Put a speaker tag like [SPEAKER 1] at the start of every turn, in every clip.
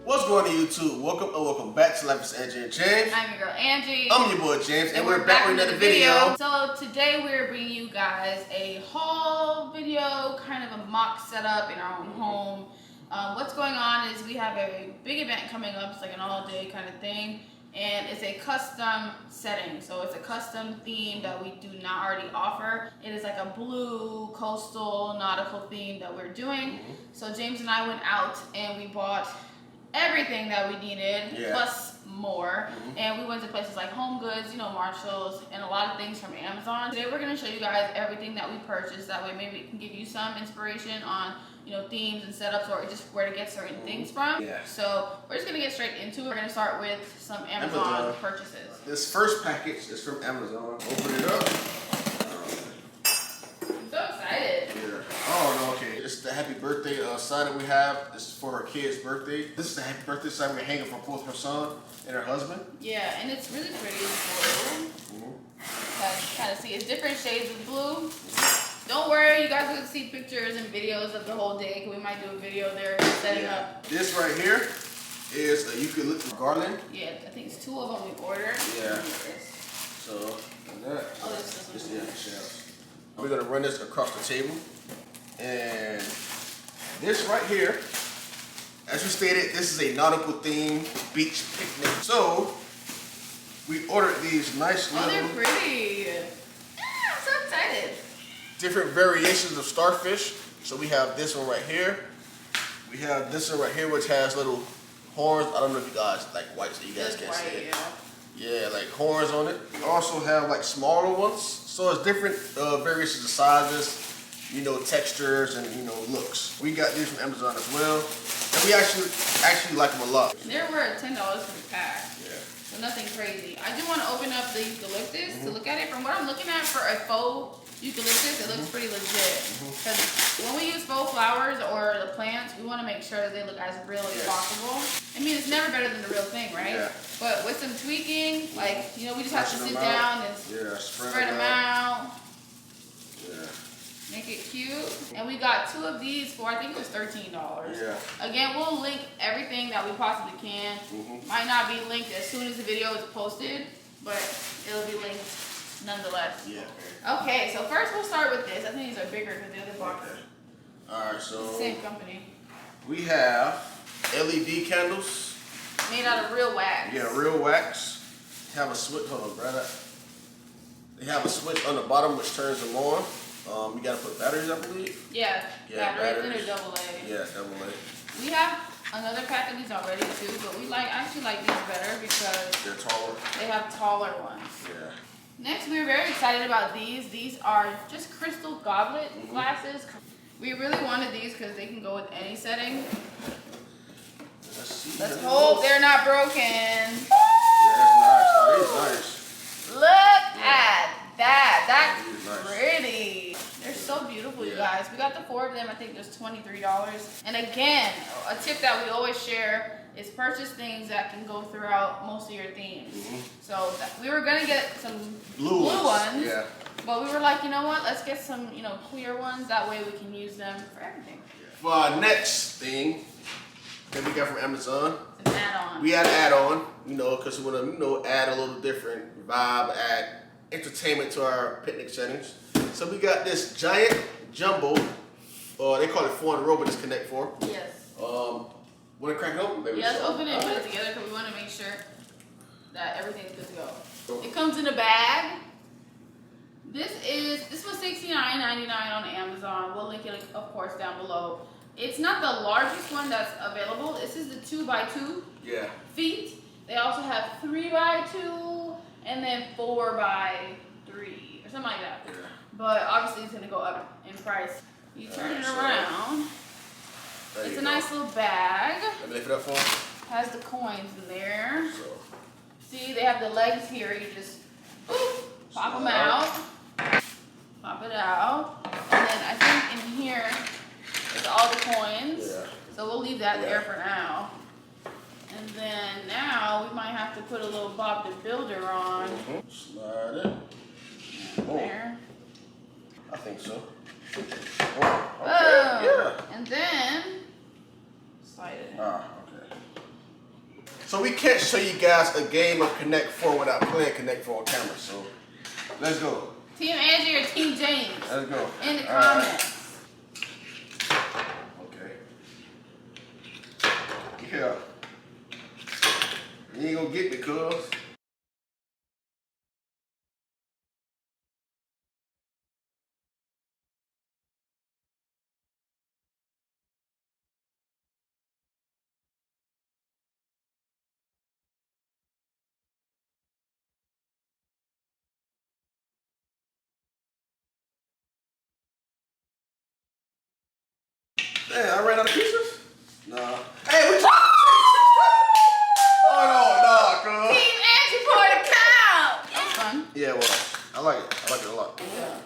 [SPEAKER 1] What's going on YouTube? Welcome back to Life with Angie and James.
[SPEAKER 2] I'm your girl Angie.
[SPEAKER 1] I'm your boy James, and we're back with another video.
[SPEAKER 2] So today we're bringing you guys a haul video, kind of a mock setup in our own home. What's going on is we have a big event coming up. It's like an all-day kind of thing, and it's a custom setting. So it's a custom theme that we do not already offer. It is like a blue coastal nautical theme that we're doing. So James and I went out and we bought everything that we needed, plus more. And we went to places like Home Goods, you know, Marshalls, and a lot of things from Amazon. Today we're going to show you guys everything that we purchased. That way maybe it can give you some inspiration on, you know, themes and setups, or just where to get certain things from. So we're just going to get straight into it. We're going to start with some Amazon purchases.
[SPEAKER 1] This first package is from Amazon. Open it up.
[SPEAKER 2] I'm so excited.
[SPEAKER 1] Oh, no, okay. This is the happy birthday sign that we have. This is for her kid's birthday. This is the happy birthday sign we're hanging for both her son and her husband.
[SPEAKER 2] Yeah, and it's really pretty blue. Kind of see it's different shades of blue. Don't worry, you guys will see pictures and videos of the whole day. We might do a video there setting up.
[SPEAKER 1] This right here is a eucalyptus garland.
[SPEAKER 2] Yeah, I think it's 2 of them we ordered.
[SPEAKER 1] Yeah. So, and that.
[SPEAKER 2] Oh, this is
[SPEAKER 1] we're gonna run this across the table. And this right here, as we stated, this is a nautical themed beach picnic. So we ordered these nice little.
[SPEAKER 2] Oh, they're pretty. I'm so excited.
[SPEAKER 1] Different variations of starfish. So we have this one right here. We have this one right here, which has little horns. I don't know if you guys like white, so you guys can't see it. Yeah, like horns on it. We also have like smaller ones. So it's different variations of sizes, you know, textures and, you know, looks. We got these from Amazon as well, and we actually like them a lot.
[SPEAKER 2] And they were $10 for the pack.
[SPEAKER 1] Yeah.
[SPEAKER 2] So nothing crazy. I do want to open up the eucalyptus to look at it. From what I'm looking at for a faux eucalyptus, it looks pretty legit. Because when we use faux flowers or the plants, we want to make sure that they look as real as possible. I mean, it's never better than the real thing, right? Yeah. But with some tweaking, like, you know, we just have to sit down and spread them out.
[SPEAKER 1] Yeah.
[SPEAKER 2] Make it cute. And we got 2 of these for, I think it was $13.
[SPEAKER 1] Yeah.
[SPEAKER 2] Again, we'll link everything that we possibly can. Might not be linked as soon as the video is posted, but it'll be linked nonetheless.
[SPEAKER 1] Yeah.
[SPEAKER 2] Okay, so first we'll start with this. I think these are bigger because the other box.
[SPEAKER 1] Alright, so
[SPEAKER 2] Same company.
[SPEAKER 1] we have LED candles.
[SPEAKER 2] Made out of real wax.
[SPEAKER 1] Yeah, real wax. They have a switch. Hold on, brother. They have a switch on the bottom which turns them on. You gotta put batteries, I believe.
[SPEAKER 2] Yeah, batteries. And they're AA.
[SPEAKER 1] Yeah, AA.
[SPEAKER 2] We have another pack of these already too, but I actually like these better because
[SPEAKER 1] they're taller.
[SPEAKER 2] They have taller ones.
[SPEAKER 1] Yeah. Next,
[SPEAKER 2] we're very excited about these. These are just crystal goblet glasses. We really wanted these because they can go with any setting. Let's hope they're not broken.
[SPEAKER 1] Yeah, that's nice. Oh, these nice.
[SPEAKER 2] Look at that. That's pretty. They're so beautiful, you guys. We got the 4 of them. I think there's $23. And again, a tip that we always share is purchase things that can go throughout most of your themes. So we were gonna get some blue ones, but we were like, you know what? Let's get some, you know, clear ones. That way we can use them for everything.
[SPEAKER 1] For our next thing that we got from Amazon,
[SPEAKER 2] it's an add-on.
[SPEAKER 1] We had an add-on, you know, because we want to, you know, add a little different vibe, add entertainment to our picnic settings. So we got this giant jumbo, they call it 400 row, but it's Connect 4.
[SPEAKER 2] Yes.
[SPEAKER 1] Want to crack it open, baby?
[SPEAKER 2] Yeah, let's open it and put it together because we want to make sure that everything's good to go. It comes in a bag. This was $69.99 on Amazon. We'll link it, of course, down below. It's not the largest one that's available. This is the 2x2 feet. They also have 3x2 and then 4x3 or something like that. But obviously it's gonna go up in price. You turn it around. It's a nice little bag.
[SPEAKER 1] Let me lift it up for them.
[SPEAKER 2] Has the coins in there. See, they have the legs here. You just pop them out. Pop it out. And then I think in here is all the coins. So we'll leave that there for now. And then now we might have to put a little Bob the Builder on.
[SPEAKER 1] Slide it.
[SPEAKER 2] There.
[SPEAKER 1] I think so.
[SPEAKER 2] Oh, okay. And then slide it in.
[SPEAKER 1] Ah, okay. So we can't show you guys a game of Connect 4 without playing Connect 4 on camera. So let's go.
[SPEAKER 2] Team Angie or Team James?
[SPEAKER 1] Let's go.
[SPEAKER 2] In the comments.
[SPEAKER 1] Okay. Yeah. You ain't gonna get me, cuz. Damn, I ran out of pieces? Nah. Hey, we trying Oh, no, nah, cuz.
[SPEAKER 2] Team Angie for the cow! That's fun.
[SPEAKER 1] Yeah, well, I like it. I like it a lot.
[SPEAKER 2] Yeah.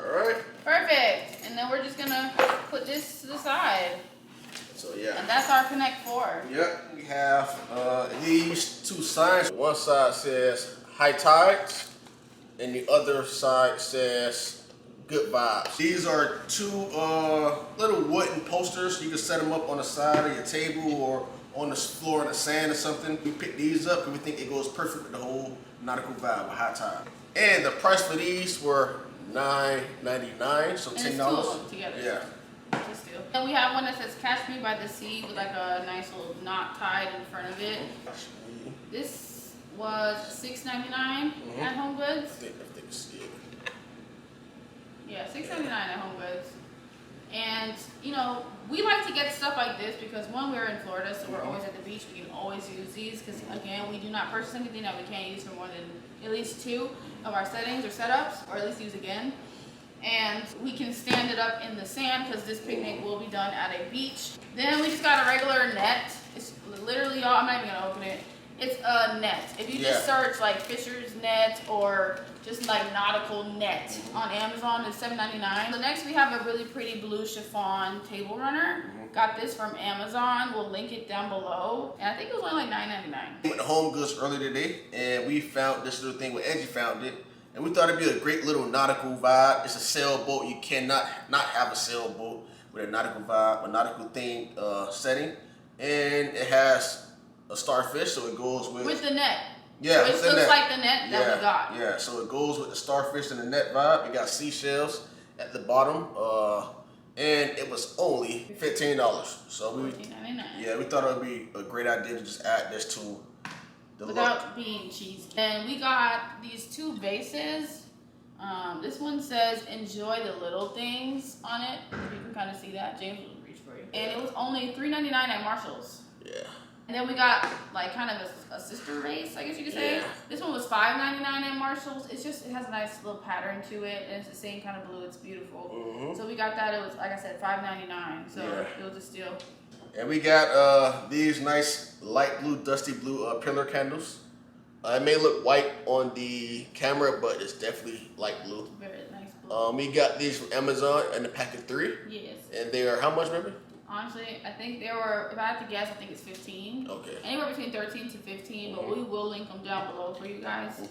[SPEAKER 1] Alright.
[SPEAKER 2] Perfect. And then we're just gonna put this to the side.
[SPEAKER 1] So, yeah.
[SPEAKER 2] And that's our Connect 4.
[SPEAKER 1] Yep, we have these two signs. One side says High Tides, and the other side says Good Vibes. These are two little wooden posters. You can set them up on the side of your table or on the floor in the sand or something. We picked these up because we think it goes perfect with the whole nautical vibe of High Tide. And the price for these were $9.99, so $10.
[SPEAKER 2] And it's two of them together.
[SPEAKER 1] Yeah.
[SPEAKER 2] And we have one that says Catch Me by the Sea with like a nice little knot tied in front of it. This was $6.99 at Home Goods.
[SPEAKER 1] I think it's good.
[SPEAKER 2] Yeah, $6.99 at Home Goods. And, you know, we like to get stuff like this because, one, we're in Florida, so we're always at the beach. We can always use these because, again, we do not purchase anything that we can't use for more than at least 2 of our settings or setups, or at least use again. And we can stand it up in the sand because this picnic will be done at a beach. Then we just got a regular net. It's literally all, I'm not even gonna open it. It's a net. If you just search like Fisher's net or just like nautical net on Amazon, it's $7.99. So next we have a really pretty blue chiffon table runner. Got this from Amazon. We'll link it down below. And I think it was only like $9.99.
[SPEAKER 1] We went to Home Goods earlier today and we found this little thing where Angie found it. And we thought it'd be a great little nautical vibe. It's a sailboat. You cannot not have a sailboat with a nautical vibe, a nautical themed setting. And it has a starfish, so it goes with
[SPEAKER 2] the net.
[SPEAKER 1] Yeah,
[SPEAKER 2] which looks like the net that we got.
[SPEAKER 1] Yeah, so it goes with the starfish and the net vibe. It got seashells at the bottom. And it was only $15. So we we thought it would be a great idea to just add this to the
[SPEAKER 2] without being cheesy. And we got these 2 vases. This one says "Enjoy the Little Things" on it. If you can kind of see that, James will reach for you. And it was only $3.99 at Marshall's.
[SPEAKER 1] Yeah.
[SPEAKER 2] And then we got like kind of a sister vase, I guess you could say.
[SPEAKER 1] Yeah.
[SPEAKER 2] This one was $5.99 at Marshall's. It has a nice little pattern to it, and it's the same kind of blue. It's beautiful. So we got that. It was, like I said, $5.99. So it was a steal.
[SPEAKER 1] And we got these nice light blue, dusty blue pillar candles. It may look white on the camera, but it's definitely light blue.
[SPEAKER 2] Very nice blue.
[SPEAKER 1] We got these from Amazon in a pack of 3.
[SPEAKER 2] Yes.
[SPEAKER 1] And they are how much, remember?
[SPEAKER 2] Honestly, I think they were, if I had to guess, I think it's 15.
[SPEAKER 1] Okay. Anywhere
[SPEAKER 2] between 13 to 15, but we will link them down below for you guys.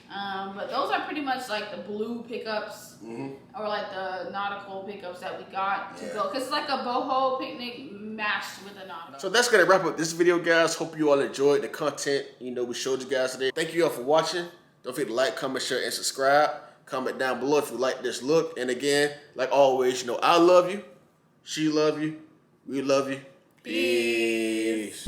[SPEAKER 2] But those are pretty much like the blue pickups or like the nautical pickups that we got to go. Because it's like a boho picnic mashed with a nautical.
[SPEAKER 1] So that's going to wrap up this video, guys. Hope you all enjoyed the content, we showed you guys today. Thank you all for watching. Don't forget to like, comment, share, and subscribe. Comment down below if you like this look. And again, like always, I love you. She love you. We love you. Peace.